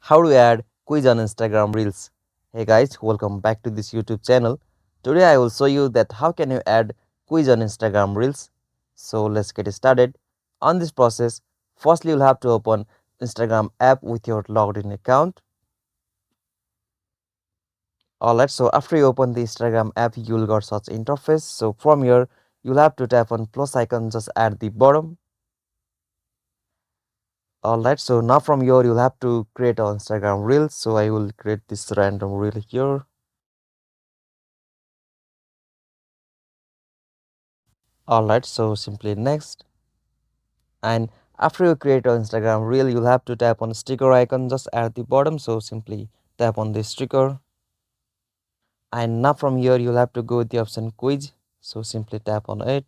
How to add quiz on Instagram Reels. Hey guys, welcome back to this YouTube channel. Today I will show you that how can you add quiz on Instagram Reels. So let's get started. On this process, firstly you'll have to open Instagram app with your logged in account. Alright, so after you open the Instagram app, you'll got such interface. So from here, you'll have to tap on plus icon just at the bottom. Alright, so now from here you'll have to create an Instagram reel. So I will create this random reel here. Alright, so simply next. And after you create an Instagram reel, you'll have to tap on the sticker icon just at the bottom. So simply tap on the sticker. And now from here you'll have to go with the option quiz. So simply tap on it.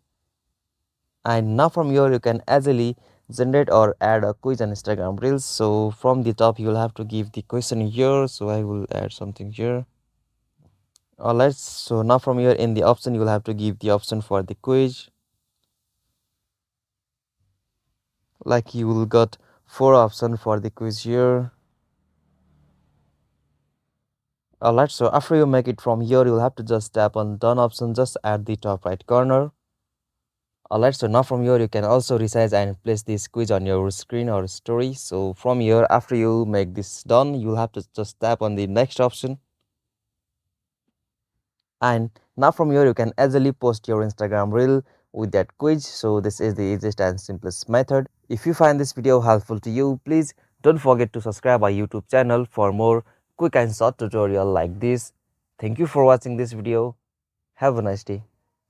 And now from here you can easily generate or add a quiz on Instagram reels. So from the top you'll have to give the question here. So I will add something here. Alright, so now from here in the option you'll have to give the option for the quiz. Like you will got 4 options for the quiz here. Alright, so after you make it from here you'll have to just tap on done option just at the top right corner. Alright, so now from here you can also resize and place this quiz on your screen or story. So from here, after you make this done, you'll have to just tap on the next option. And now from here you can easily post your Instagram reel with that quiz. So this is the easiest and simplest method. If you find this video helpful to you, please don't forget to subscribe our YouTube channel for more quick and short tutorial like this. Thank you for watching this video. Have a nice day.